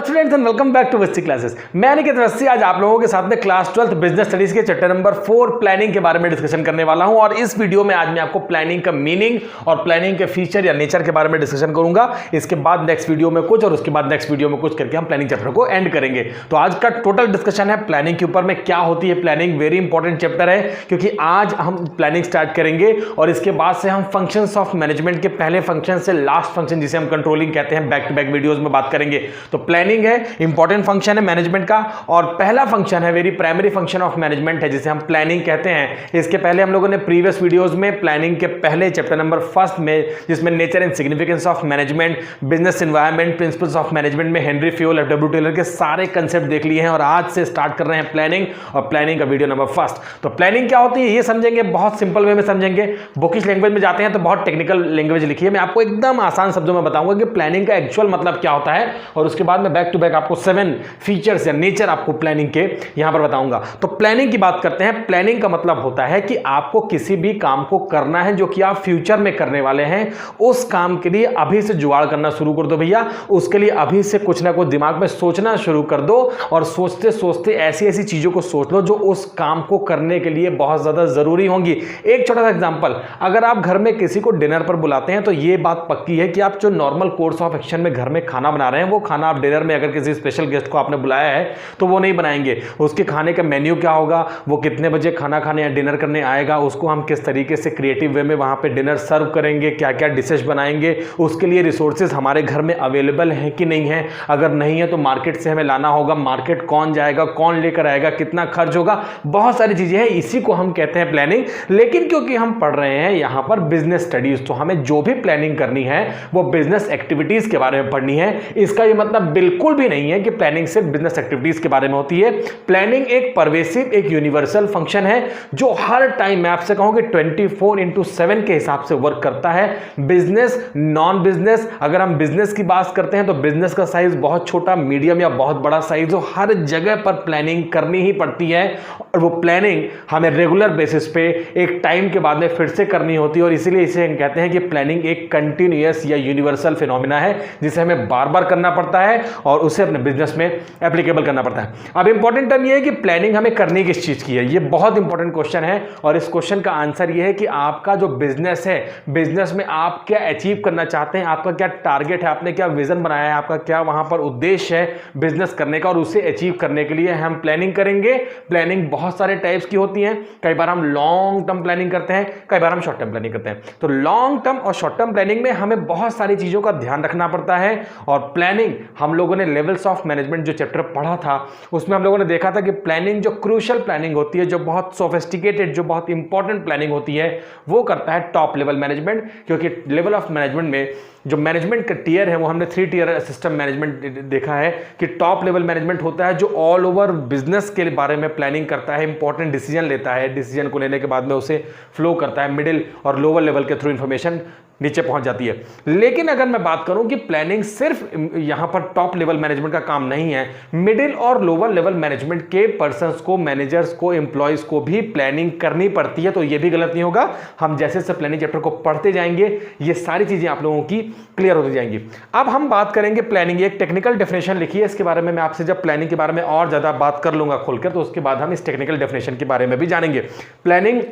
Hello students and welcome back to Vasti classes. मैं अनिकेत वस्ती आज आप लोगों के साथ में क्लास 12 बिजनेस स्टडीज के चैप्टर नंबर 4 प्लानिंग के बारे में डिस्कशन करने वाला हूं। और इस वीडियो में आज मैं आपको प्लानिंग का मीनिंग और प्लानिंग के फीचर या नेचर के बारे में डिस्कशन करूंगा। इसके बाद नेक्स्ट वीडियो में कुछ और उसके बाद नेक्स्ट वीडियो में कुछ करके हम प्लानिंग चैप्टर को एंड करेंगे। तो आज का टोटल डिस्कशन है प्लानिंग के ऊपर में, क्या होती है प्लानिंग। वेरी इंपॉर्टेंट चैप्टर है क्योंकि आज हम प्लानिंग स्टार्ट करेंगे और इसके बाद से हम फंक्शंस ऑफ मैनेजमेंट के पहले फंक्शन से लास्ट फंक्शन जिसे हम कंट्रोलिंग कहते हैं बैक टू बैक वीडियोस में बात करेंगे। तो प्लानिंग है, इंपॉर्टेंट फंक्शन है मैनेजमेंट का और पहला फंक्शन है, very primary function of management है जिसे हम प्लानिंग कहते हैं। इसके पहले हम लोगों ने प्रीवियस वीडियोस में प्लानिंग के पहले चैप्टर नंबर 1 में, जिसमें nature and significance of management, business environment, principles of management में हेनरी फ्यूल, एफ.डब्ल्यू. टेलर के सारे कंसेप्ट देख लिए हैं और आज से स्टार्ट कर रहे हैं प्लानिंग और प्लानिंग का वीडियो नंबर 1। तो प्लानिंग क्या होती है ये समझेंगे, बहुत सिंपल वे में समझेंगे। बुकिश लैंग्वेज में जाते हैं तो बहुत टेक्निकल लैंग्वेज लिखी है, मैं आपको एकदम आसान शब्दों में बताऊंगा कि प्लानिंग का एक्चुअल मतलब क्या होता है और उसके बाद में बैक टू बैक आपको 7 फीचर्स या नेचर आपको प्लानिंग के यहां पर बताऊंगा। तो प्लानिंग की बात करते हैं। प्लानिंग का मतलब होता है कि आपको किसी भी काम को करना है जो कि आप फ्यूचर में करने वाले हैं, उस काम के लिए अभी से जुगाड़ करना शुरू कर दो भैया। उसके लिए अभी से कुछ ना कुछ दिमाग में सोचना शुरू कर दो और सोचते सोचते ऐसी ऐसी चीजों को सोच लो जो उस काम को करने के लिए बहुत ज्यादा जरूरी होंगी। एक छोटा सा एग्जांपल, अगर आप घर में किसी को डिनर पर बुलाते हैं तो यह बात पक्की है कि आप जो नॉर्मल कोर्स ऑफ एक्शन में घर में खाना बना रहे हैं, वो खाना आप डिनर में अगर किसी स्पेशल गेस्ट को आपने बुलाया है तो वो नहीं बनाएंगे। उसके खाने का मेन्यू क्या होगा, वो कितने बजे खाना खाने या डिनर करने आएगा, उसको हम किस तरीके से क्रिएटिव वे में वहां पे डिनर सर्व करेंगे, क्या क्या डिशेस बनाएंगे, उसके लिए रिसोर्सेज हमारे घर में अवेलेबल है कि नहीं है। अगर नहीं है तो मार्केट से हमें लाना होगा, मार्केट कौन जाएगा, कौन लेकर आएगा, कितना खर्च होगा, बहुत सारी चीजें हैं। इसी को हम कहते हैं प्लानिंग। लेकिन क्योंकि हम पढ़ रहे हैं यहां पर बिजनेस स्टडीज, तो हमें जो भी प्लानिंग करनी है वो बिजनेस एक्टिविटीज के बारे में पढ़नी है। इसका ये मतलब बिल्कुल भी नहीं है कि प्लानिंग सिर्फ बिजनेस एक्टिविटीज के बारे में होती है। प्लानिंग एक परवेसिव, एक यूनिवर्सल फंक्शन है जो हर टाइम, मैं आपसे कहूं कि 24/7 के हिसाब से वर्क करता है। बिजनेस, नॉन बिजनेस, अगर हम बिजनेस की बात करते हैं तो बिजनेस का साइज बहुत छोटा, मीडियम या बहुत बड़ा साइज हो, हर जगह पर प्लानिंग करनी ही पड़ती है और वो प्लानिंग हमें रेगुलर बेसिस पे एक टाइम के बाद में फिर से करनी होती है। और इसीलिए इसे हम कहते हैं कि प्लानिंग एक कंटिन्यूअस या यूनिवर्सल फिनोमिना है जिसे हमें बार बार करना पड़ता है और उसे अपने बिजनेस में एप्लीकेबल करना पड़ता है। अब इंपॉर्टेंट टर्म ये है कि प्लानिंग हमें करनी किस चीज की है, ये बहुत इंपॉर्टेंट क्वेश्चन है और इस क्वेश्चन का आंसर ये है कि आपका जो बिजनेस है, बिजनेस में आप क्या अचीव करना चाहते हैं, आपका क्या टारगेट है, आपने क्या विजन बनाया है, आपका क्या वहां पर उद्देश्य है बिजनेस करने का, और उसे अचीव करने के लिए हम प्लानिंग करेंगे। प्लानिंग बहुत सारे टाइप्स की होती है, कई बार हम लॉन्ग टर्म प्लानिंग करते हैं, कई बार हम शॉर्ट टर्म प्लानिंग करते हैं। तो लॉन्ग टर्म और शॉर्ट टर्म प्लानिंग में हमें बहुत सारी चीजों का ध्यान रखना पड़ता है। और प्लानिंग हम लोगों ने लेवल्स ऑफ मैनेजमेंट जो चैप्टर पढ़ा था उसमें हम लोगों ने देखा था कि प्लानिंग जो क्रूशियल प्लानिंग होती है, जो बहुत सोफिस्टिकेटेड, जो बहुत इंपॉर्टेंट प्लानिंग होती है, वो करता है टॉप लेवल मैनेजमेंट। क्योंकि लेवल ऑफ मैनेजमेंट में जो मैनेजमेंट का टियर है वो हमने 3 टियर सिस्टम मैनेजमेंट देखा है कि टॉप लेवल मैनेजमेंट होता है जो ऑल ओवर बिजनेस के बारे में प्लानिंग करता है, इंपॉर्टेंट डिसीजन लेता है, डिसीजन को लेने के बाद में उसे फ्लो करता है, मिडिल और लोअर लेवल के थ्रू इंफॉर्मेशन नीचे पहुंच जाती है। लेकिन अगर मैं बात करूं कि प्लानिंग सिर्फ यहां पर टॉप लेवल मैनेजमेंट का काम नहीं है, मिडिल और लोअर लेवल मैनेजमेंट के पर्संस को, मैनेजर्स को, एम्प्लॉयज को भी प्लानिंग करनी पड़ती है। तो यह भी गलत नहीं होगा, हम जैसे से प्लानिंग चैप्टर को पढ़ते जाएंगे ये सारी चीजें आप लोगों की क्लियर होती जाएंगी। अब हम बात करेंगे प्लानिंग, एक टेक्निकल डेफिनेशन लिखी है इसके बारे में। मैं आपसे जब प्लानिंग के बारे में और ज्यादा बात कर लूंगा खोलकर तो उसके बाद हम इस टेक्निकल डेफिनेशन के बारे में भी जानेंगे। प्लानिंग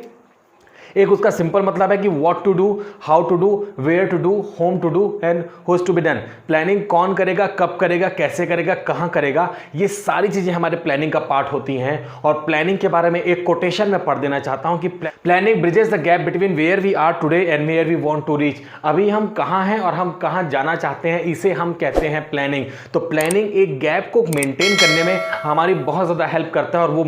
एक उसका सिंपल मतलब है कि what to do, how to do, where to do, whom to do and who's to be done. Planning कौन करेगा, कब करेगा, कैसे करेगा, कहां करेगा, ये सारी चीजें हमारे प्लानिंग का पार्ट होती हैं। और प्लानिंग के बारे में एक कोटेशन में पढ़ देना चाहता हूं कि planning bridges the gap between where we are today and where we want to reach. अभी हम कहां हैं और हम कहां जाना चाहते हैं, इसे हम कहते हैं प्लानिंग। तो प्लानिंग एक गैप को मेंटेन करने में हमारी बहुत ज्यादा हेल्प करता है और वो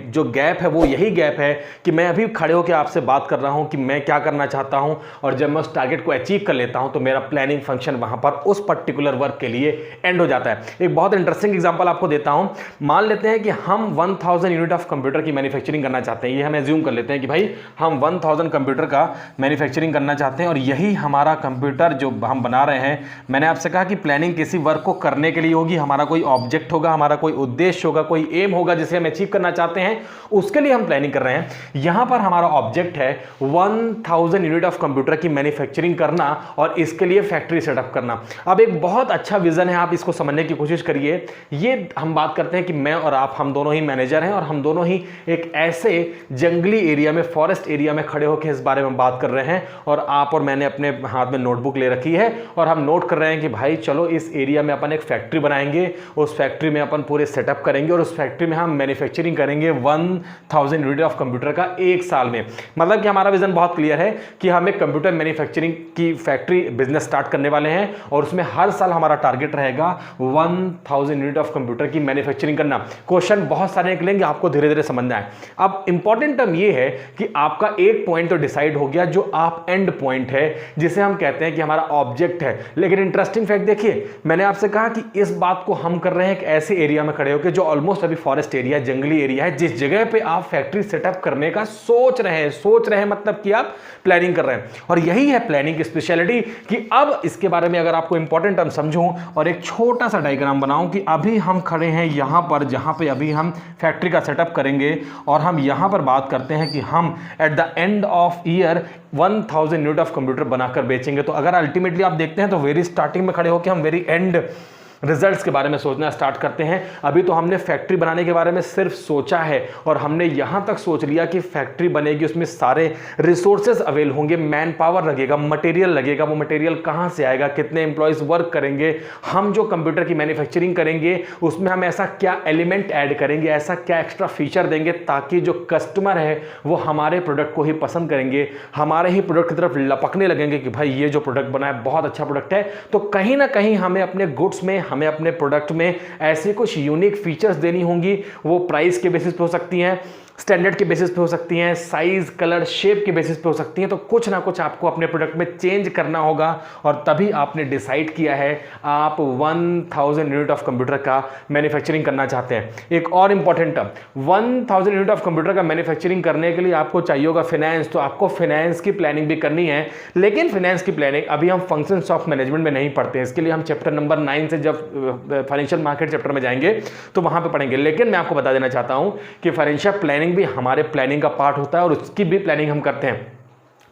जो गैप है वो यही गैप है कि मैं अभी खड़े होकर आपसे बात कर रहा हूं कि मैं क्या करना चाहता हूं और जब मैं उस टारगेट को अचीव कर लेता हूं तो मेरा प्लानिंग फंक्शन वहां पर उस पर्टिकुलर वर्क के लिए एंड हो जाता है। एक बहुत इंटरेस्टिंग एग्जांपल आपको देता हूं। मान लेते हैं कि हम 1000 यूनिट ऑफ कंप्यूटर की मैन्युफैक्चरिंग करना चाहते हैं। ये हम एज्यूम कर लेते हैं कि भाई हम 1000 कंप्यूटर का मैन्युफैक्चरिंग करना चाहते हैं और यही हमारा कंप्यूटर जो हम बना रहे हैं। मैंने आपसे कहा कि प्लानिंग किसी वर्क को करने के लिए होगी, हमारा कोई ऑब्जेक्ट होगा, हमारा कोई उद्देश्य होगा, कोई एम होगा जिसे हम अचीव करना चाहते हैं, उसके लिए हम प्लानिंग कर रहे हैं। यहां पर हमारा ऑब्जेक्ट है 1000 यूनिट ऑफ कंप्यूटर की मैन्युफैक्चरिंग करना और इसके लिए फैक्ट्री सेटअप करना। अब एक बहुत अच्छा विजन है, आप इसको समझने की कोशिश करिए। ये हम बात करते हैं कि मैं और आप, हम दोनों ही मैनेजर हैं और हम दोनों ही एक ऐसे जंगली एरिया में, फॉरेस्ट एरिया में खड़े होकर इस बारे में बात कर रहे हैं और आप और मैंने अपने हाथ में नोटबुक ले रखी है और हम नोट कर रहे हैं कि भाई चलो इस एरिया में अपन एक फैक्ट्री बनाएंगे, उस फैक्ट्री में अपन पूरे सेटअप करेंगे और उस फैक्ट्री में हम मैन्युफैक्चरिंग करेंगे 1000 यूनिट ऑफ कंप्यूटर का एक साल में। मतलब कि हमारा विजन बहुत क्लियर है कि हम एक कंप्यूटर मैन्युफैक्चरिंग की फैक्ट्री बिजनेस स्टार्ट करने वाले हैं और उसमें हर साल हमारा टारगेट रहेगा 1000 यूनिट ऑफ कंप्यूटर की मैन्युफैक्चरिंग करना। क्वेश्चन बहुत सारे निकलेंगे, आपको धीरे धीरे समझना है। अब इंपॉर्टेंट टर्म ये है कि आपका एक पॉइंट तो डिसाइड हो गया, जो आप एंड पॉइंट है, जिसे हम कहते हैं कि हमारा ऑब्जेक्ट है। लेकिन इंटरेस्टिंग फैक्ट देखिए, मैंने आपसे कहा कि इस बात को हम कर रहे हैं एक ऐसे एरिया में खड़े होकर जो ऑलमोस्ट अभी फॉरेस्ट एरिया, जंगली एरिया है, जिस जगह पे आप फैक्ट्री सेटअप करने का सोच रहे हैं मतलब कि आप प्लानिंग कर रहे हैं। और यही है प्लानिंग की स्पेशलिटी कि अब इसके बारे में अगर आपको इंपॉर्टेंट टर्म समझूं और एक छोटा सा डायग्राम बनाऊं कि अभी हम खड़े हैं यहां पर, जहां पे अभी हम फैक्ट्री का सेटअप करेंगे और हम यहां पर बात करते हैं कि हम at the end of year 1000 unit of computer बनाकर बेचेंगे। तो अगर अल्टीमेटली आप देखते हैं तो वेरी स्टार्टिंग में खड़े होकर हम वेरी एंड रिजल्ट्स के बारे में सोचना स्टार्ट करते हैं। अभी तो हमने फैक्ट्री बनाने के बारे में सिर्फ सोचा है और हमने यहां तक सोच लिया कि फैक्ट्री बनेगी, उसमें सारे रिसोर्सेज अवेल होंगे, मैन पावर लगेगा, मटेरियल लगेगा। वो मटेरियल कहां से आएगा, कितने एम्प्लॉयज वर्क करेंगे, हम जो कंप्यूटर की मैन्युफैक्चरिंग करेंगे उसमें हम ऐसा क्या एलिमेंट ऐड करेंगे, ऐसा क्या एक्स्ट्रा फीचर देंगे ताकि जो कस्टमर है वो हमारे प्रोडक्ट को ही पसंद करेंगे, हमारे ही प्रोडक्ट की तरफ लपकने लगेंगे कि भाई ये जो प्रोडक्ट बना है बहुत अच्छा प्रोडक्ट है। तो कहीं ना कहीं हमें अपने गुड्स में, हमें अपने प्रोडक्ट में ऐसे कुछ यूनिक फीचर्स देनी होंगी। वो प्राइस के बेसिस पे हो सकती हैं, स्टैंडर्ड के बेसिस पे हो सकती हैं, साइज, कलर, शेप के बेसिस पे हो सकती हैं। तो कुछ ना कुछ आपको अपने प्रोडक्ट में चेंज करना होगा और तभी आपने डिसाइड किया है आप 1000 यूनिट ऑफ कंप्यूटर का मैन्युफैक्चरिंग करना चाहते हैं। एक और important term, 1000 unit of computer का मैन्युफैक्चरिंग करने के लिए आपको चाहिए होगा फाइनेंस। तो आपको फाइनेंस की प्लानिंग भी करनी है, लेकिन फाइनेंस की प्लानिंग अभी हम फंक्शंस ऑफ मैनेजमेंट में नहीं पढ़ते हैं। इसके लिए हम चैप्टर नंबर 9 से जब फाइनेंशियल मार्केट चैप्टर में जाएंगे तो वहां पर पढ़ेंगे। लेकिन मैं आपको बता देना चाहता हूं कि फाइनेंशियल प्लानिंग भी हमारे प्लानिंग का पार्ट होता है और उसकी भी प्लानिंग हम करते हैं।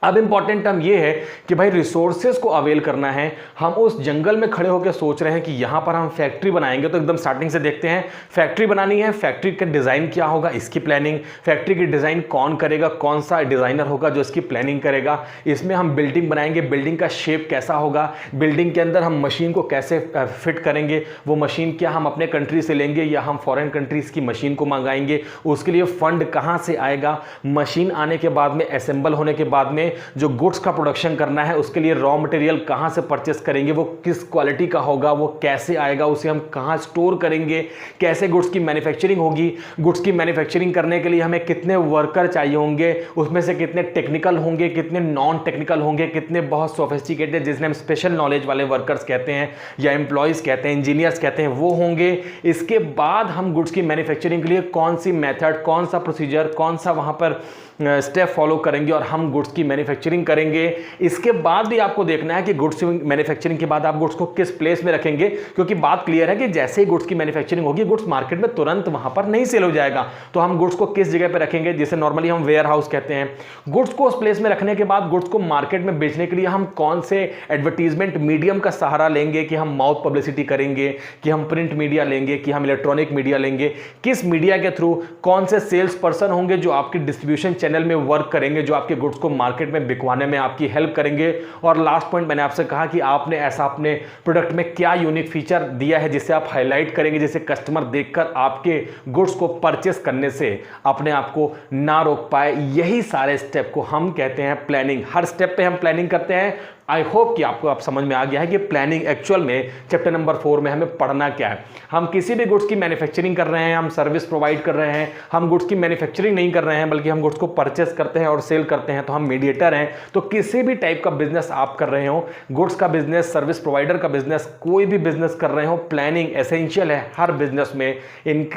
अब इंपॉर्टेंट टर्म ये है कि भाई रिसोर्सेज को अवेल करना है। हम उस जंगल में खड़े होकर सोच रहे हैं कि यहां पर हम फैक्ट्री बनाएंगे। तो एकदम स्टार्टिंग से देखते हैं, फैक्ट्री बनानी है, फैक्ट्री का डिजाइन क्या होगा, इसकी प्लानिंग, फैक्ट्री की डिजाइन कौन करेगा, कौन सा डिजाइनर होगा जो इसकी प्लानिंग करेगा, इसमें हम बिल्डिंग बनाएंगे, बिल्डिंग का शेप कैसा होगा, बिल्डिंग के अंदर हम मशीन को कैसे फिट करेंगे, वो मशीन क्या हम अपने कंट्री से लेंगे या हम फॉरेन कंट्रीज की मशीन को मंगाएंगे, उसके लिए फंड कहां से आएगा, मशीन आने के बाद में, असेंबल होने के बाद में जो गुड्स का प्रोडक्शन करना है उसके लिए रॉ मटेरियल कहां से परचेस करेंगे, वो किस क्वालिटी का होगा, वो कैसे आएगा, उसे हम कहां स्टोर करेंगे, कैसे गुड्स की मैन्युफैक्चरिंग होगी, गुड्स की मैन्युफैक्चरिंग करने के लिए हमें कितने वर्कर चाहिए होंगे, उसमें से कितने टेक्निकल होंगे, कितने नॉन टेक्निकल होंगे, कितने बहुत सोफिस्टिकेटेड जिसने हम स्पेशल नॉलेज वाले वर्कर्स कहते हैं या एम्प्लॉयज कहते हैं, इंजीनियर्स कहते हैं, वो होंगे। इसके बाद हम गुड्स की मैन्युफैक्चरिंग के लिए कौन सी मेथड, कौन सा प्रोसीजर, कौन सा वहां पर स्टेप फॉलो करेंगे और हम गुड्स की मैन्युफैक्चरिंग करेंगे। इसके बाद भी आपको देखना है कि गुड्स मैन्युफैक्चरिंग के बाद आप गुड्स को किस प्लेस में रखेंगे, क्योंकि बात क्लियर है कि जैसे ही गुड्स की मैन्युफैक्चरिंग होगी गुड्स मार्केट में तुरंत वहां पर नहीं सेल हो जाएगा। तो हम गुड्स को किस जगह पे रखेंगे, जिसे नॉर्मली हम वेयर हाउस कहते हैं। गुड्स को उस प्लेस में रखने के बाद गुड्स को मार्केट में बेचने के लिए हम कौन से एडवर्टीजमेंट मीडियम का सहारा लेंगे, कि हम माउथ पब्लिसिटी करेंगे, कि हम प्रिंट मीडिया लेंगे, कि हम इलेक्ट्रॉनिक मीडिया लेंगे, किस मीडिया के थ्रू, कौन से सेल्स पर्सन होंगे जो आपकी डिस्ट्रीब्यूशन चैनल में वर्क करेंगे, जो आपके गुड्स को मार्केट में बिकवाने में आपकी हेल्प करेंगे। और लास्ट पॉइंट मैंने आपसे कहा कि आपने ऐसा अपने प्रोडक्ट में क्या यूनिक फीचर दिया है जिसे आप हाईलाइट करेंगे, जिसे कस्टमर देखकर आपके गुड्स को परचेस करने से अपने आप को ना रोक पाए। यही सारे स्टेप को हम कहते हैं प्लानिंग। हर स्टेप पे हम प्लानिंग करते हैं। आई होप कि आपको समझ में आ गया है कि प्लानिंग एक्चुअल में चैप्टर नंबर 4 में हमें पढ़ना क्या है। हम किसी भी गुड्स की मैन्युफैक्चरिंग कर रहे हैं, हम सर्विस प्रोवाइड कर रहे हैं, हम गुड्स की मैन्युफैक्चरिंग नहीं कर रहे हैं बल्कि हम गुड्स को परचेस करते हैं और सेल करते हैं, तो हम मीडिएटर हैं। तो किसी भी टाइप का बिजनेस आप कर रहे हो, गुड्स का बिजनेस, सर्विस प्रोवाइडर का बिजनेस, कोई भी बिजनेस कर रहे हो, प्लानिंग एसेंशियल है हर बिजनेस में इन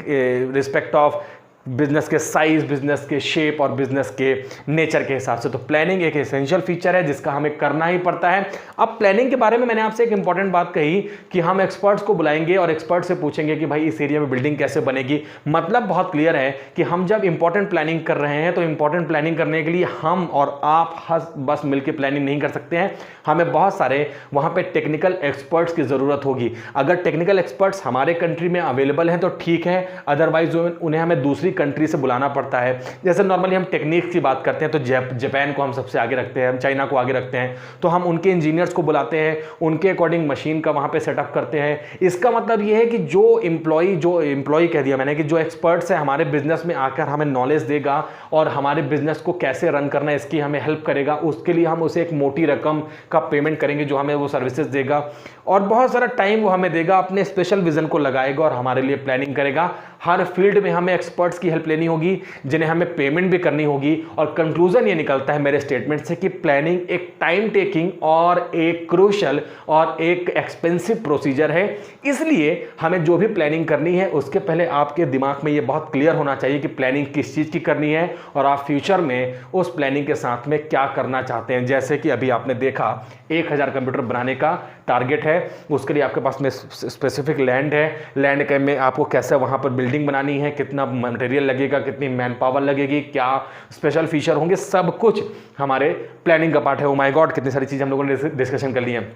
रिस्पेक्ट ऑफ बिजनेस के साइज, बिजनेस के शेप और बिजनेस के नेचर के हिसाब से। तो प्लानिंग एक एसेंशियल फीचर है जिसका हमें करना ही पड़ता है। अब प्लानिंग के बारे में मैंने आपसे एक इंपॉर्टेंट बात कही कि हम एक्सपर्ट्स को बुलाएंगे और एक्सपर्ट से पूछेंगे कि भाई इस एरिया में बिल्डिंग कैसे बनेगी। मतलब बहुत क्लियर है कि हम जब इंपॉर्टेंट प्लानिंग कर रहे हैं तो इंपॉर्टेंट प्लानिंग करने के लिए हम और आप बस मिलकर प्लानिंग नहीं कर सकते हैं, हमें बहुत सारे वहां पे टेक्निकल एक्सपर्ट्स की जरूरत होगी। अगर टेक्निकल एक्सपर्ट्स हमारे कंट्री में अवेलेबल हैं तो ठीक है, अदरवाइज उन्हें हमें दूसरी कंट्री से बुलाना पड़ता है। जैसे नॉर्मली हम टेक्निक्स की बात करते हैं तो जापान को हम सबसे आगे रखते हैं, हम चाइना को आगे रखते हैं, तो हम उनके इंजीनियर्स को बुलाते हैं, उनके अकॉर्डिंग मशीन का वहां पे सेटअप करते हैं। इसका मतलब यह है कि जो एम्प्लॉय कह दिया मैंने कि जो एक्सपर्ट्स है हमारे बिजनेस में आकर हमें नॉलेज देगा और हमारे बिजनेस को कैसे रन करना है इसकी हमें हेल्प करेगा, उसके लिए हम उसे एक मोटी रकम का पेमेंट करेंगे जो हमें वो सर्विसेज देगा और बहुत सारा टाइम वो हमें देगा, अपने स्पेशल विजन को लगाएगा और हमारे लिए प्लानिंग करेगा। हर फील्ड में हमें एक्सपर्ट्स की हेल्प लेनी होगी जिन्हें हमें पेमेंट भी करनी होगी। और कंक्लूजन ये निकलता है मेरे स्टेटमेंट से कि प्लानिंग एक टाइम टेकिंग और एक क्रूशियल और एक एक्सपेंसिव प्रोसीजर है। इसलिए हमें जो भी प्लानिंग करनी है उसके पहले आपके दिमाग में ये बहुत क्लियर होना चाहिए कि प्लानिंग किस चीज़ की करनी है और आप फ्यूचर में उस प्लानिंग के साथ में क्या करना चाहते हैं। जैसे कि अभी आपने देखा 1000 कंप्यूटर बनाने का टारगेट है, उसके लिए आपके पास में स्पेसिफिक लैंड है, लैंड के में आपको कैसे वहाँ पर बिल्डिंग बनानी है, कितना मटेरियल लगेगा, कितनी मैन पावर लगेगी, क्या स्पेशल फीचर होंगे, सब कुछ हमारे प्लानिंग का पार्ट है। ओ माय गॉड, कितनी सारी चीज़ हम लोगों ने डिस्कशन कर ली है।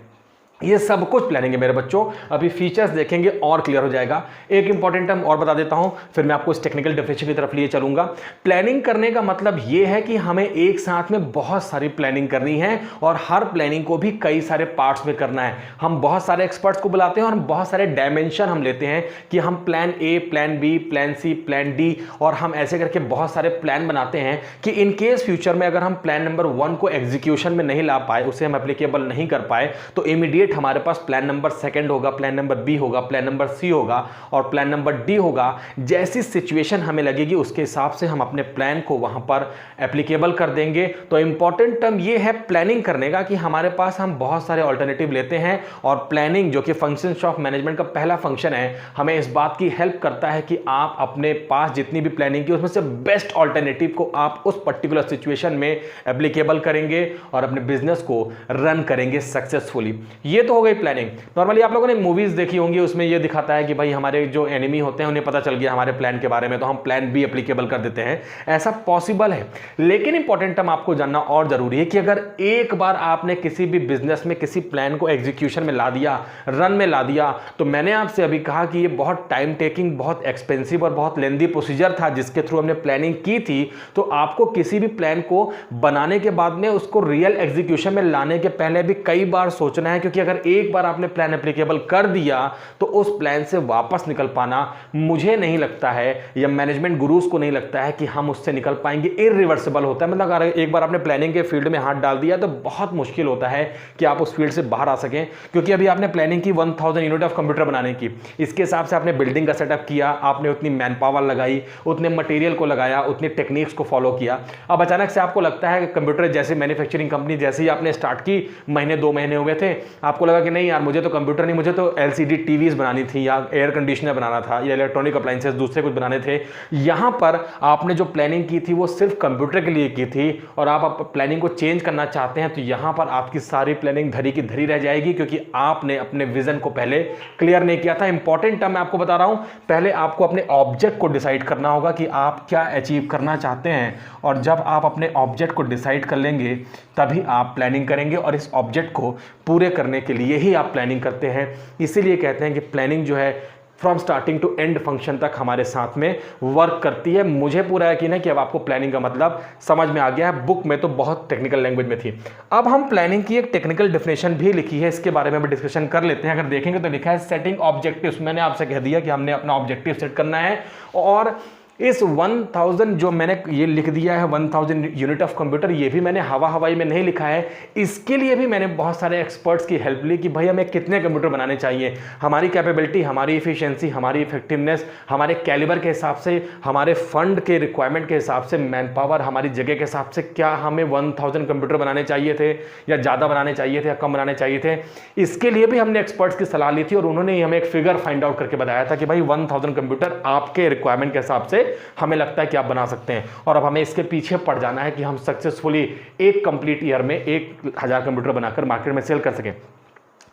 ये सब कुछ प्लानिंग है मेरे बच्चों। अभी फीचर्स देखेंगे और क्लियर हो जाएगा। एक इंपॉर्टेंट टर्म और बता देता हूं, फिर मैं आपको इस टेक्निकल डेफिनेशन की तरफ लिए चलूंगा। प्लानिंग करने का मतलब ये है कि हमें एक साथ में बहुत सारी प्लानिंग करनी है और हर प्लानिंग को भी कई सारे पार्ट्स में करना है। हम बहुत सारे एक्सपर्ट्स को बुलाते हैं और बहुत सारे डायमेंशन हम लेते हैं कि हम plan A, plan B, plan C, plan D और हम ऐसे करके बहुत सारे प्लान बनाते हैं कि इन केस फ्यूचर में अगर हम प्लान नंबर 1 को एग्जीक्यूशन में नहीं ला पाए, उसे हम एप्लीकेबल नहीं कर पाए, तो इमीडिएट हमारे पास प्लान नंबर 2 होगा, प्लान नंबर बी होगा, प्लान नंबर सी होगा और प्लान नंबर डी होगा। जैसी सिचुएशन हमें लगेगी उसके हिसाब से हम अपने प्लान को वहां पर एप्लीकेबल कर देंगे। तो इंपॉर्टेंट टर्म ये है प्लानिंग करने का कि हमारे पास हम बहुत सारे ऑल्टरनेटिव लेते हैं और प्लानिंग जो कि फंक्शंस ऑफ मैनेजमेंट का पहला फंक्शन है, हमें इस बात की हेल्प करता है कि आप अपने पास जितनी भी प्लानिंग की उसमें से बेस्ट ऑल्टरनेटिव को आप उस पर्टिकुलर सिचुएशन में एप्लीकेबल करेंगे और अपने बिजनेस को रन करेंगे सक्सेसफुली। ये तो हो गई प्लानिंग। नॉर्मली आप लोगों ने मूवीज देखी होंगी, उसमें ये दिखाता है कि भाई हमारे जो एनिमी होते हैं उन्हें पता चल गया हमारे प्लान के बारे में, तो हम प्लान बी एप्लीकेबल कर देते हैं। ऐसा पॉसिबल है, लेकिन इंपॉर्टेंट टर्म आपको जानना और जरूरी है कि अगर एक बार आपने किसी भी बिजनेस में किसी प्लान को एग्जीक्यूशन में ला दिया, रन में ला दिया, तो मैंने आपसे अभी कहा कि ये बहुत टाइम टेकिंग, बहुत एक्सपेंसिव और बहुत लेंदी प्रोसीजर था जिसके थ्रू हमने प्लानिंग की थी। तो आपको किसी भी प्लान को बनाने के बाद में उसको रियल एग्जीक्यूशन में लाने के पहले भी कई बार सोचना है, क्योंकि अगर एक बार आपने प्लान एप्लीकेबल कर दिया तो उस प्लान से वापस निकल पाना, मुझे नहीं लगता है या मैनेजमेंट गुरुज को नहीं लगता है कि हम उससे निकल पाएंगे। इरिवर्सिबल होता है, मतलब अगर एक बार आपने प्लानिंग के फील्ड में हाथ डाल दिया तो बहुत मुश्किल होता है कि आप उस फील्ड से बाहर आ सकें। क्योंकि अभी आपने प्लानिंग की 1000 यूनिट ऑफ कंप्यूटर बनाने की, इसके हिसाब से आपने बिल्डिंग का सेटअप किया, आपने उतनी मैन पावर लगाई, उतने मटेरियल को लगाया, उतनी टेक्निक्स को फॉलो किया। अब अचानक से आपको लगता है कि कंप्यूटर जैसे मैन्युफैक्चरिंग कंपनी जैसे ही आपने स्टार्ट की, महीने 2 महीने हो गए थे, आपको लगा कि नहीं यार मुझे तो कंप्यूटर नहीं, मुझे तो एलसीडी टीवीज बनानी थी या एयर कंडीशनर बनाना था या इलेक्ट्रॉनिक अप्लायंसेस दूसरे कुछ बनाने थे। यहां पर आपने जो प्लानिंग की थी वो सिर्फ कंप्यूटर के लिए की थी और आप प्लानिंग को चेंज करना चाहते हैं, तो यहां पर आपकी सारी प्लानिंग धरी की धरी रह जाएगी, क्योंकि आपने अपने विजन को पहले क्लियर नहीं किया था। इंपॉर्टेंट टर्म मैं आपको बता रहा हूं, पहले आपको अपने ऑब्जेक्ट को डिसाइड करना होगा कि आप क्या अचीव करना चाहते हैं, और जब आप अपने ऑब्जेक्ट को डिसाइड कर लेंगे तभी आप प्लानिंग करेंगे और इस ऑब्जेक्ट को पूरे करने के लिए ही आप प्लानिंग करते हैं। इसीलिए कहते हैं कि प्लानिंग जो है from starting to end function तक हमारे साथ में वर्क करती है। मुझे पूरा यकीन है कि अब आपको प्लानिंग का मतलब समझ में आ गया है। बुक में तो बहुत टेक्निकल लैंग्वेज में थी। अब हम प्लानिंग की एक टेक्निकल डेफिनेशन भी लिखी है, इसके बारे में भी डिस्कशन कर लेते हैं। अगर देखेंगे तो लिखा है सेटिंग ऑब्जेक्टिव्स। मैंने आपसे कह दिया कि हमने अपना ऑब्जेक्टिव सेट करना है और इस 1000 जो मैंने ये लिख दिया है 1000 यूनिट ऑफ कंप्यूटर, ये भी मैंने हवाई में नहीं लिखा है। इसके लिए भी मैंने बहुत सारे एक्सपर्ट्स की हेल्प ली कि भाई हमें कितने कंप्यूटर बनाने चाहिए, हमारी कैपेबिलिटी, हमारी इफिशिएंसी, हमारी इफेक्टिवनेस, हमारे कैलिबर के हिसाब से, हमारे फंड के रिक्वायरमेंट के हिसाब से, मैन पावर, हमारी जगह के हिसाब से, क्या हमें 1000 कंप्यूटर बनाने चाहिए थे या ज़्यादा बनाने चाहिए थे या कम बनाने चाहिए थे। इसके लिए भी हमने एक्सपर्ट्स की सलाह ली थी और उन्होंने हमें एक फिगर फाइंड आउट करके बताया था कि भाई 1000 कंप्यूटर आपके रिक्वायरमेंट के हिसाब से हमें लगता है कि आप बना सकते हैं। और अब हमें इसके पीछे पड़ जाना है कि हम सक्सेसफुली एक कंप्लीट ईयर में 1000 कंप्यूटर बनाकर मार्केट में सेल कर सकें।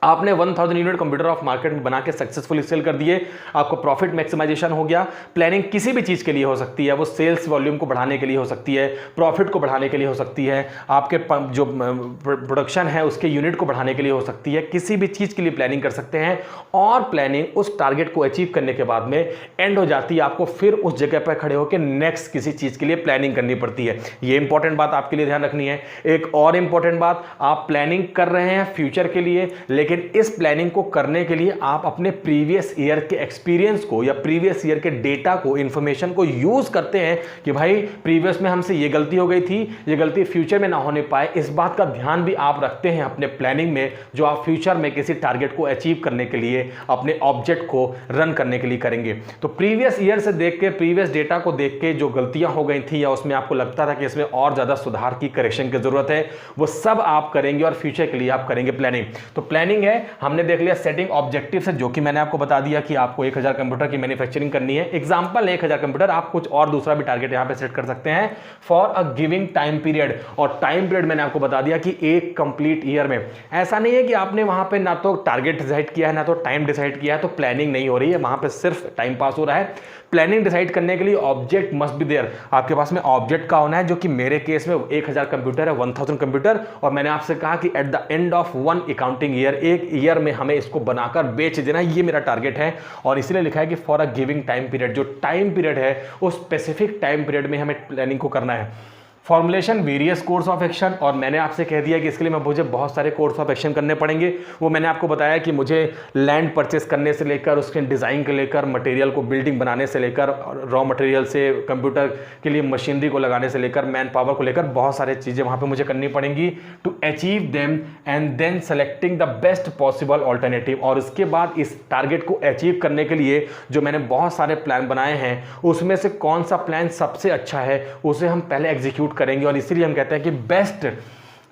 आपने 1000 यूनिट कंप्यूटर ऑफ मार्केट में बना के सक्सेसफुली सेल कर दिए, आपको प्रॉफिट मैक्सिमाइजेशन हो गया। प्लानिंग किसी भी चीज़ के लिए हो सकती है, वो सेल्स वॉल्यूम को बढ़ाने के लिए हो सकती है, प्रॉफिट को बढ़ाने के लिए हो सकती है, आपके जो प्रोडक्शन है उसके यूनिट को बढ़ाने के लिए हो सकती है, किसी भी चीज़ के लिए प्लानिंग कर सकते हैं। और प्लानिंग उस टारगेट को अचीव करने के बाद में एंड हो जाती है, आपको फिर उस जगह पर खड़े होकर नेक्स्ट किसी चीज़ के लिए प्लानिंग करनी पड़ती है। ये इंपॉर्टेंट बात आपके लिए ध्यान रखनी है। एक और इंपॉर्टेंट बात, आप प्लानिंग कर रहे हैं फ्यूचर के लिए, लेकिन इस प्लानिंग को करने के लिए आप अपने प्रीवियस ईयर के एक्सपीरियंस को या प्रीवियस ईयर के डेटा को, इंफॉर्मेशन को यूज करते हैं कि भाई प्रीवियस में हमसे ये गलती हो गई थी, ये गलती फ्यूचर में ना होने पाए। इस बात का ध्यान भी आप रखते हैं अपने प्लानिंग में, जो आप फ्यूचर में किसी टारगेट को अचीव करने के लिए, अपने ऑब्जेक्ट को रन करने के लिए करेंगे। तो प्रीवियस ईयर से देख के, प्रीवियस डेटा को देख के जो गलतियां हो गई थी या उसमें आपको लगता था कि इसमें और ज्यादा सुधार की, करेक्शन की जरूरत है, वो सब आप करेंगे और फ्यूचर के लिए आप करेंगे प्लानिंग। तो प्लानिंग है, हमने देख लिया सेटिंग ऑब्जेक्टिव से, जो कि मैंने आपको बता दिया कि आपको 1000 कंप्यूटर की मैन्युफैक्चरिंग करनी है। एग्जांपल 1000 कंप्यूटर, आप कुछ और दूसरा भी टारगेट यहां पे सेट कर सकते हैं for a giving time period. और टाइम पीरियड मैंने आपको बता दिया कि एक कंप्लीट ईयर में। ऐसा नहीं है कि आपने वहां पे ना तो टारगेट डिसाइड किया है ना तो टाइम डिसाइड किया है तो प्लानिंग नहीं हो रही है, वहां पे सिर्फ टाइम पास हो रहा है। प्लानिंग डिसाइड करने के लिए ऑब्जेक्ट मस्ट बी देयर, आपके पास में ऑब्जेक्ट का होना है, जो कि मेरे केस में 1000 कंप्यूटर है, 1000 कंप्यूटर। और मैंने आपसे कहा कि at the end of 1 accounting year, एक ईयर में हमें इसको बनाकर बेच देना, ये मेरा टारगेट है। और इसलिए लिखा है कि for a giving time period, जो टाइम पीरियड है उस स्पेसिफिक टाइम पीरियड में हमें प्लानिंग को करना है। Formulation various course of action, और मैंने आपसे कह दिया कि इसके लिए मुझे बहुत सारे कोर्स ऑफ एक्शन करने पड़ेंगे। वो मैंने आपको बताया कि मुझे लैंड परचेस करने से लेकर, उसके डिज़ाइन के लेकर, मटेरियल को बिल्डिंग बनाने से लेकर, रॉ मटेरियल से कंप्यूटर के लिए मशीनरी को लगाने से लेकर, मैन पावर को लेकर, बहुत सारी चीज़ें वहाँ पे मुझे करनी पड़ेंगी to achieve them and then selecting the best possible alternative. और उसके बाद इस टारगेट को अचीव करने के लिए जो मैंने बहुत सारे प्लान बनाए हैं, उसमें से कौन सा प्लान सबसे अच्छा है उसे हम पहले एग्जीक्यूट करेंगे। और इसीलिए हम कहते हैं कि बेस्ट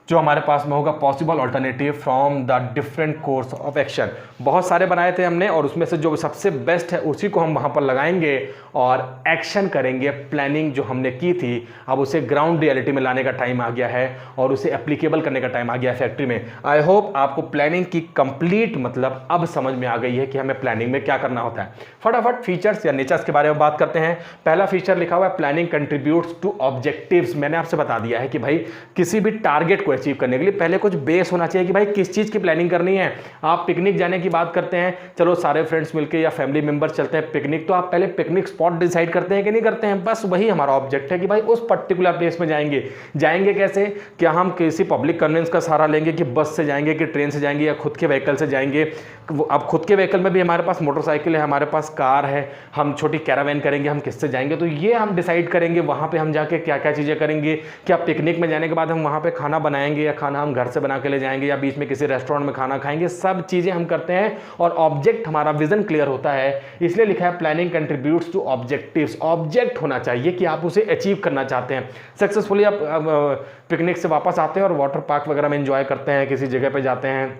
जो हमारे पास में होगा possible alternative from the different course of action. बहुत सारे बनाए थे हमने, और उसमें से जो सबसे बेस्ट है उसी को हम वहां पर लगाएंगे और एक्शन करेंगे। प्लानिंग जो हमने की थी, अब उसे ग्राउंड रियलिटी में लाने का टाइम आ गया है और उसे एप्लीकेबल करने का टाइम आ गया है फैक्ट्री में। आई होप आपको प्लानिंग की कंप्लीट मतलब अब समझ में आ गई है कि हमें प्लानिंग में क्या करना होता है। फटाफट फीचर्स या नेचर्स के बारे में बात करते हैं। पहला फीचर लिखा हुआ है प्लानिंग कंट्रीब्यूट्स टू ऑब्जेक्टिव्स। मैंने आपसे बता दिया है कि भाई किसी भी टारगेट को अचीव करने के लिए पहले कुछ बेस होना चाहिए कि भाई किस चीज की प्लानिंग करनी है। आप पिकनिक जाने की बात करते हैं, चलो सारे फ्रेंड्स मिलके या फैमिली मेंबर्स चलते हैं पिकनिक, तो आप पहले पिकनिक स्पॉट डिसाइड करते हैं कि नहीं करते हैं? बस वही हमारा ऑब्जेक्ट है कि भाई उस पर्टिकुलर प्लेस में जाएंगे कैसे? क्या हम किसी पब्लिक कन्वेंस का सहारा लेंगे कि बस से जाएंगे कि ट्रेन से जाएंगे या खुद के व्हीकल से जाएंगे? अब खुद के व्हीकल में भी हमारे पास मोटरसाइकिल है, हमारे पास कार है, हम छोटी कैरावैन करेंगे, हम किससे जाएंगे? तो ये हम डिसाइड करेंगे। वहाँ पे हम जाके क्या क्या चीज़ें करेंगे, क्या पिकनिक में जाने के बाद हम वहाँ पे खाना बनाएंगे या खाना हम घर से बना के ले जाएंगे या बीच में किसी रेस्टोरेंट में खाना खाएंगे, सब चीज़ें हम करते हैं और ऑब्जेक्ट हमारा विजन क्लियर होता है। इसलिए लिखा है planning contributes to objectives. Object होना चाहिए कि आप उसे अचीव करना चाहते हैं। सक्सेसफुली आप पिकनिक से वापस आते हैं और वाटर पार्क वगैरह में एंजॉय करते हैं, किसी जगह पे जाते हैं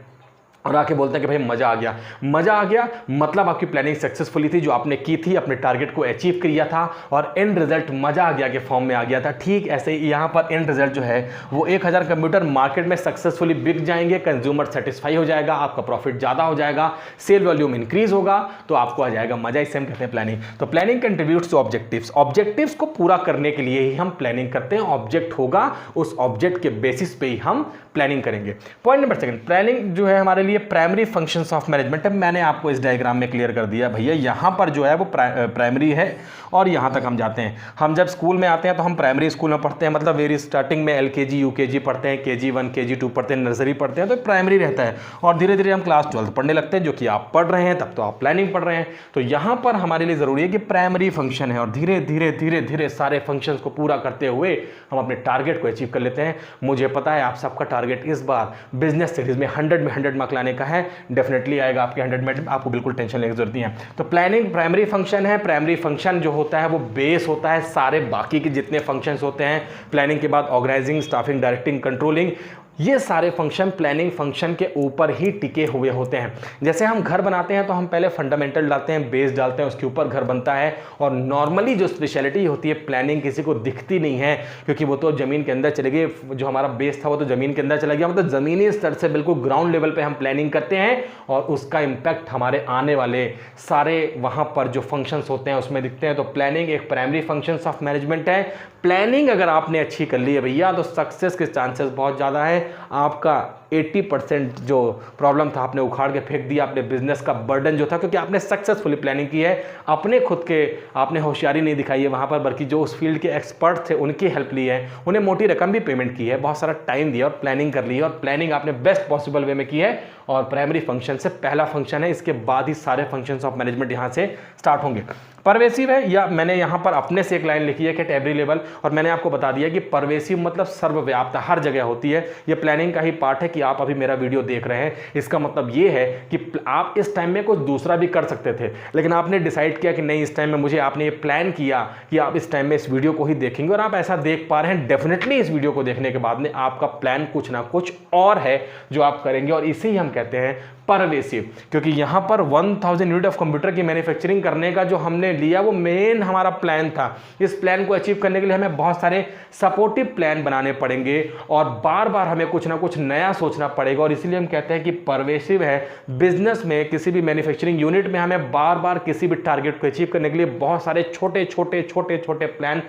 और आके बोलते हैं कि भाई मज़ा आ गया। मज़ा आ गया मतलब आपकी प्लानिंग सक्सेसफुली थी, जो आपने की थी, अपने टारगेट को अचीव किया था और एंड रिजल्ट मज़ा आ गया के फॉर्म में आ गया था। ठीक ऐसे ही यहाँ पर एंड रिजल्ट जो है वो 1000 कंप्यूटर मार्केट में सक्सेसफुली बिक जाएंगे, कंज्यूमर सेटिस्फाई हो जाएगा, आपका प्रॉफिट ज़्यादा हो जाएगा, सेल वॉल्यूम इंक्रीज होगा, तो आपको आ जाएगा मज़ा। इससे हम कहते हैं प्लानिंग। तो planning contributes to objectives. Objectives को पूरा करने के लिए ही हम प्लानिंग करते हैं। ऑब्जेक्ट होगा, उस ऑब्जेक्ट के बेसिस पे ही हम प्लानिंग करेंगे। पॉइंट नंबर सेकंड, प्लानिंग जो है हमारे लिए प्राइमरी फंक्शंस ऑफ मैनेजमेंट है। मैंने आपको इस डायग्राम में क्लियर कर दिया भैया, यहाँ पर जो है वो प्राइमरी है और यहाँ तक हम जाते हैं। हम जब स्कूल में आते हैं तो हम प्राइमरी स्कूल में पढ़ते हैं, मतलब वेरी स्टार्टिंग में LKG UKG पढ़ते हैं, KG1 KG2 पढ़ते हैं, नर्सरी पढ़ते हैं, तो प्राइमरी रहता है। और धीरे धीरे हम क्लास 12 पढ़ने लगते हैं, जो कि आप पढ़ रहे हैं, तब तो आप प्लानिंग पढ़ रहे हैं। तो यहाँ पर हमारे लिए ज़रूरी है कि प्राइमरी फंक्शन है और धीरे धीरे धीरे धीरे सारे फंक्शंस को पूरा करते हुए हम अपने टारगेट को अचीव कर लेते हैं। मुझे पता है आप सबका टारगेट इस बार बिजनेस स्टडीज में 100 मार्क लाने का है, डेफिनेटली आएगा आपके 100 में, आपको बिल्कुल टेंशन लेने की जरूरत नहीं है। तो प्लानिंग प्राइमरी फंक्शन है। प्राइमरी फंक्शन जो होता है वो बेस होता है सारे बाकी के जितने फंक्शंस होते हैं। प्लानिंग के बाद ऑर्गेनाइजिंग, स्टाफिंग, डायरेक्टिंग, कंट्रोलिंग, ये सारे फंक्शन प्लानिंग फंक्शन के ऊपर ही टिके हुए होते हैं। जैसे हम घर बनाते हैं तो हम पहले फंडामेंटल डालते हैं, बेस डालते हैं, उसके ऊपर घर बनता है। और नॉर्मली जो स्पेशलिटी होती है प्लानिंग किसी को दिखती नहीं है, क्योंकि वो तो ज़मीन के अंदर चले गए, जो हमारा बेस था वो तो ज़मीन के अंदर चला गया। मतलब ज़मीनी स्तर से बिल्कुल ग्राउंड लेवल पर हम प्लानिंग करते हैं और उसका इम्पैक्ट हमारे आने वाले सारे वहाँ पर जो फंक्शंस होते हैं उसमें दिखते हैं। तो प्लानिंग एक प्राइमरी फंक्शन ऑफ मैनेजमेंट है। प्लानिंग अगर आपने अच्छी कर ली है भैया तो सक्सेस के चांसेस बहुत ज़्यादा है। आपका 80% जो प्रॉब्लम था आपने उखाड़ के फेंक दिया, अपने बिजनेस का बर्डन जो था, क्योंकि आपने सक्सेसफुली प्लानिंग की है। अपने खुद के आपने होशियारी नहीं दिखाई है वहाँ पर, बल्कि जो उस फील्ड के एक्सपर्ट थे उनकी हेल्प ली है, उन्हें मोटी रकम भी पेमेंट की है, बहुत सारा टाइम दिया और प्लानिंग कर ली है। और प्लानिंग आपने बेस्ट पॉसिबल वे में की है और प्राइमरी फंक्शन से पहला फंक्शन है। इसके बाद ही सारे फंक्शंस ऑफ मैनेजमेंट यहाँ से स्टार्ट होंगे। परवेसिव है, या मैंने यहाँ पर अपने से एक लाइन लिखी है कि एट एवरी लेवल, और मैंने आपको बता दिया कि परवेसिव मतलब सर्वव्याप्त, हर जगह होती है। ये प्लानिंग का ही पार्ट है कि आप अभी मेरा वीडियो देख रहे हैं। इसका मतलब ये है कि आप इस टाइम में कुछ दूसरा भी कर सकते थे, लेकिन आपने डिसाइड किया कि नहीं, इस टाइम में मुझे, आपने ये प्लान किया कि आप इस टाइम में इस वीडियो को ही देखेंगे और आप ऐसा देख पा रहे हैं। डेफिनेटली इस वीडियो को देखने के बाद में आपका प्लान कुछ ना कुछ और है जो आप करेंगे, और इसे ही हम कहते हैं परवेसिव। क्योंकि यहाँ पर 1000 यूनिट ऑफ कंप्यूटर की मैन्युफैक्चरिंग करने का जो हमने लिया वो मेन हमारा प्लान था। इस प्लान को अचीव करने के लिए हमें बहुत सारे सपोर्टिव प्लान बनाने पड़ेंगे और बार बार हमें कुछ ना कुछ नया सोचना पड़ेगा। और इसीलिए हम कहते हैं कि परवेसिव है। बिजनेस में, किसी भी मैन्युफैक्चरिंग यूनिट में हमें बार बार किसी भी टारगेट को अचीव करने के लिए बहुत सारे छोटे छोटे प्लान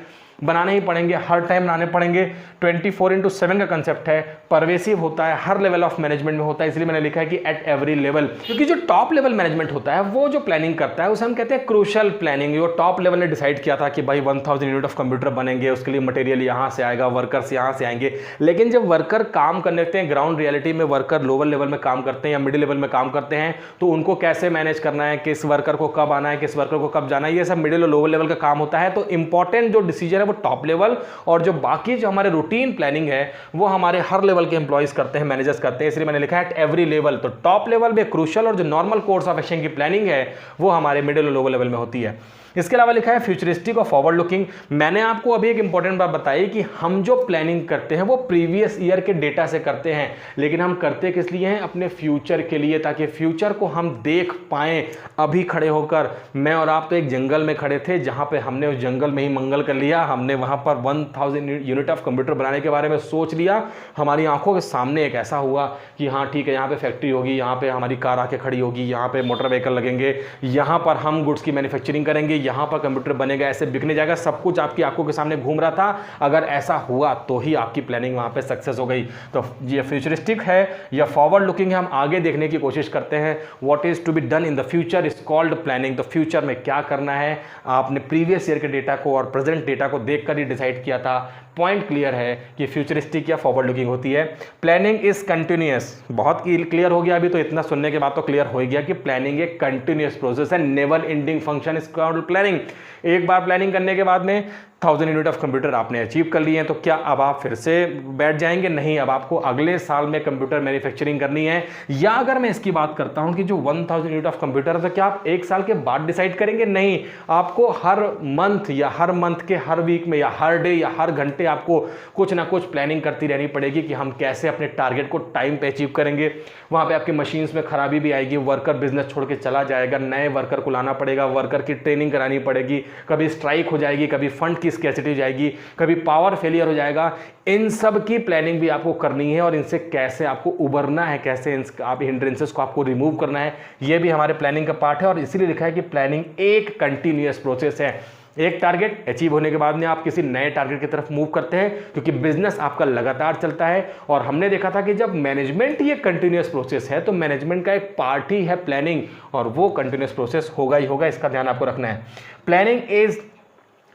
बनाने ही पड़ेंगे, हर टाइम बनाने पड़ेंगे। 24/7 का कंसेप्ट है, परवेसिव होता है, हर लेवल ऑफ मैनेजमेंट में होता है। इसलिए मैंने लिखा है कि एट एवरी लेवल, क्योंकि जो टॉप लेवल मैनेजमेंट होता है वो जो प्लानिंग करता है उसे हम कहते हैं क्रूशियल प्लानिंग। जो टॉप लेवल ने डिसाइड किया था कि भाई 1000 यूनिट ऑफ कंप्यूटर बनेंगे, उसके लिए मटेरियल यहाँ से आएगा, वर्कर्स यहाँ से आएंगे। लेकिन जब वर्कर काम करने लगते हैं, ग्राउंड रियलिटी में वर्कर लोअर लेवल में काम करते हैं या मिडिल लेवल में काम करते हैं, तो उनको कैसे मैनेज करना है, किस वर्कर को कब आना है, किस वर्कर को कब जाना है, ये सब मिडिल और लोअर लेवल का काम होता है। तो इंपॉर्टेंट जो डिसीजन है वो टॉप लेवल, और जो बाकी जो हमारे रूटीन प्लानिंग है वो हमारे हर लेवल के एम्प्लॉइज करते हैं, मैनेजर्स करते हैं। इसलिए मैंने लिखा है एट एवरी लेवल। तो टॉप लेवल में क्रूशियल और जो नॉर्मल कोर्स ऑफ एक्शन की प्लानिंग है वो हमारे मिडिल और लोअर लेवल में होती है। इसके अलावा लिखा है फ्यूचरिस्टिक और फॉरवर्ड लुकिंग। मैंने आपको अभी एक इंपॉर्टेंट बात बताई कि हम जो प्लानिंग करते हैं वो प्रीवियस ईयर के डेटा से करते हैं, लेकिन हम करते किस लिए हैं? अपने फ्यूचर के लिए, ताकि फ्यूचर को हम देख पाएं अभी खड़े होकर। मैं और आप तो एक जंगल में खड़े थे जहां पे हमने उस जंगल में ही मंगल कर लिया। हमने वहां पर 1000 यूनिट ऑफ कंप्यूटर बनाने के बारे में सोच लिया। हमारी आंखों के सामने एक ऐसा हुआ कि हाँ ठीक है, यहाँ पे फैक्ट्री होगी, यहाँ पे हमारी कार आके खड़ी होगी, यहाँ पे मोटर व्हीकल लगेंगे, यहाँ पर हम गुड्स की मैन्युफैक्चरिंग करेंगे, यहाँ पर कंप्यूटर बनेगा, ऐसे बिकने जाएगा। सब कुछ आपकी आंखों के सामने घूम रहा था। अगर ऐसा हुआ तो ही आपकी प्लानिंग वहां पे सक्सेस हो गई। तो ये फ्यूचरिस्टिक है या फॉरवर्ड लुकिंग है, हम आगे देखने की कोशिश करते हैं। What is to be done in the future is called planning. तो फ्यूचर में क्या करना है, आपने प्रीवियस ईयर के डेटा को और प्रेजेंट डेटा को देखकर ही डिसाइड किया था। पॉइंट क्लियर है कि फ्यूचरिस्टिक या फॉरवर्ड लुकिंग होती है। प्लानिंग इज कंटिन्यूअस, बहुत क्लियर हो गया अभी तो, इतना सुनने के बाद तो क्लियर हो गया कि प्लानिंग एक कंटिन्यूअस प्रोसेस है। Never ending function is called planning. एक बार प्लानिंग करने के बाद में 1000 यूनिट ऑफ कंप्यूटर आपने अचीव कर लिए हैं, तो क्या अब आप फिर से बैठ जाएंगे? नहीं, अब आपको अगले साल में कंप्यूटर मैन्युफैक्चरिंग करनी है। या अगर मैं इसकी बात करता हूं कि जो 1000 यूनिट ऑफ कंप्यूटर है, तो क्या आप एक साल के बाद डिसाइड करेंगे? नहीं, आपको हर मंथ या हर मंथ के हर वीक में या हर डे या हर घंटे आपको कुछ ना कुछ प्लानिंग करती रहनी पड़ेगी कि हम कैसे अपने टारगेट को टाइम पे अचीव करेंगे। वहां पे आपकी मशीन्स में खराबी भी आएगी, वर्कर बिजनेस छोड़ के चला जाएगा, नए वर्कर को लाना पड़ेगा, वर्कर की ट्रेनिंग करानी पड़ेगी, कभी स्ट्राइक हो जाएगी, कभी फंड की स्कैसिटी हो जाएगी, कभी पावर फेलियर हो जाएगा। इन सब की प्लानिंग भी आपको करनी है और इनसे कैसे आपको उबरना है, कैसे आप हिंड्रेंसेस को आपको रिमूव करना है, ये भी हमारे प्लानिंग का पार्ट है। और इसीलिए लिखा है कि प्लानिंग एक कंटिन्यूअस प्रोसेस है। एक टारगेट अचीव होने के बाद में आप किसी नए टारगेट की तरफ मूव करते हैं, क्योंकि बिजनेस आपका लगातार चलता है। और हमने देखा था कि जब मैनेजमेंट ये कंटिन्यूअस प्रोसेस है, तो मैनेजमेंट का एक पार्ट ही है प्लानिंग, और वो कंटिन्यूअस प्रोसेस होगा ही होगा, इसका ध्यान आपको रखना है। Planning is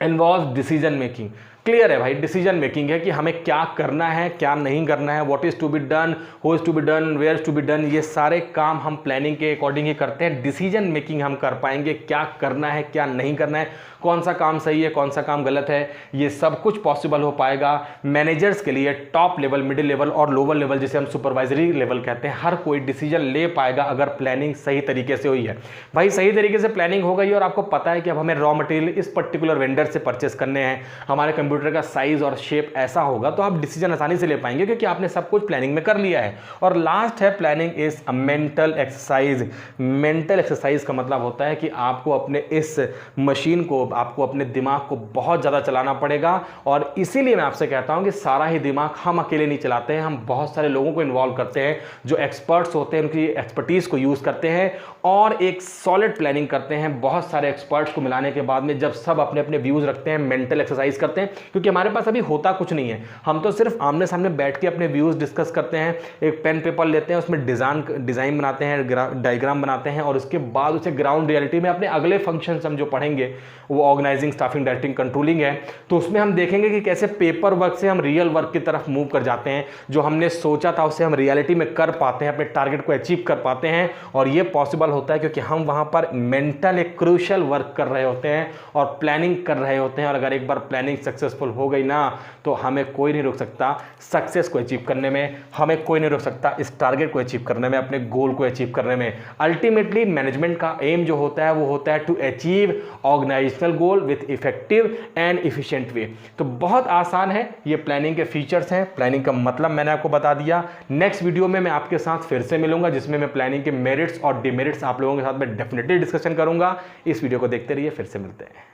involve decision making. Clear है भाई, डिसीजन मेकिंग है कि हमें क्या करना है, क्या नहीं करना है, what is to be done, who is to be done, where is to be done, ये सारे काम हम प्लानिंग के अकॉर्डिंग ही करते हैं। डिसीजन मेकिंग हम कर पाएंगे, क्या करना है, क्या नहीं करना है, कौन सा काम सही है, कौन सा काम गलत है, ये सब कुछ पॉसिबल हो पाएगा मैनेजर्स के लिए। टॉप लेवल, मिडिल लेवल और लोअर लेवल, जिसे हम सुपरवाइजरी लेवल कहते हैं, हर कोई डिसीजन ले पाएगा अगर प्लानिंग सही तरीके से हुई है। भाई सही तरीके से प्लानिंग हो गई और आपको पता है कि अब हमें रॉ मटेरियल इस पर्टिकुलर वेंडर से परचेस करने हैं, हमारे कंप्यूटर कंप्यूटर का साइज और शेप ऐसा होगा तो आप डिसीजन आसानी से ले पाएंगे, क्योंकि आपने सब कुछ प्लानिंग में कर लिया है। और लास्ट है planning is a mental exercise. Mental exercise का मतलब होता है कि आपको अपने इस मशीन को, आपको अपने दिमाग को बहुत ज़्यादा चलाना पड़ेगा। और इसीलिए मैं आपसे कहता हूं कि सारा ही दिमाग हम अकेले नहीं चलाते हैं, हम बहुत सारे लोगों को इन्वॉल्व करते हैं जो एक्सपर्ट्स होते हैं, उनकी एक्सपर्टीज को यूज़ करते हैं और एक सॉलिड प्लानिंग करते हैं। बहुत सारे एक्सपर्ट्स को मिलाने के बाद में जब सब अपने अपने व्यूज़ रखते हैं, मेंटल एक्सरसाइज करते हैं, क्योंकि हमारे पास अभी होता कुछ नहीं है, हम तो सिर्फ आमने सामने बैठ के अपने व्यूज़ डिस्कस करते हैं, एक पेन पेपर लेते हैं, उसमें डिज़ाइन बनाते हैं, डायग्राम बनाते हैं और उसके बाद उसे ग्राउंड रियलिटी में अपने अगले फंक्शन हम जो पढ़ेंगे वो ऑर्गेनाइजिंग, स्टाफिंग, डायरेक्टिंग, कंट्रोलिंग है, तो उसमें हम देखेंगे कि कैसे पेपर वर्क से हम रियल वर्क की तरफ मूव कर जाते हैं। जो हमने सोचा था उसे हम रियलिटी में कर पाते हैं, अपने टारगेट को अचीव कर पाते हैं। और ये पॉसिबल होता है क्योंकि हम वहां पर मेंटल एक क्रूशियल वर्क कर रहे होते हैं और प्लानिंग कर रहे होते हैं। और अगर एक बार प्लानिंग सक्सेसफुल हो गई ना, तो हमें कोई नहीं रोक सकता सक्सेस को अचीव करने में, हमें कोई नहीं रोक सकता इस टारगेट को अचीव करने में, अपने गोल को अचीव करने में। अल्टीमेटली मैनेजमेंट का एम जो होता है वो होता है to achieve organisational goal with effective and efficient way. तो बहुत आसान है, ये प्लानिंग के फीचर्स हैं, प्लानिंग का मतलब मैंने आपको बता दिया। नेक्स्ट वीडियो में मैं आपके साथ फिर से मिलूंगा जिसमें मैं प्लानिंग के मेरिट्स और डिमेरिट्स आप लोगों के साथ में डेफिनेटली डिस्कशन करूंगा। इस वीडियो को देखते रहिए, फिर से मिलते हैं।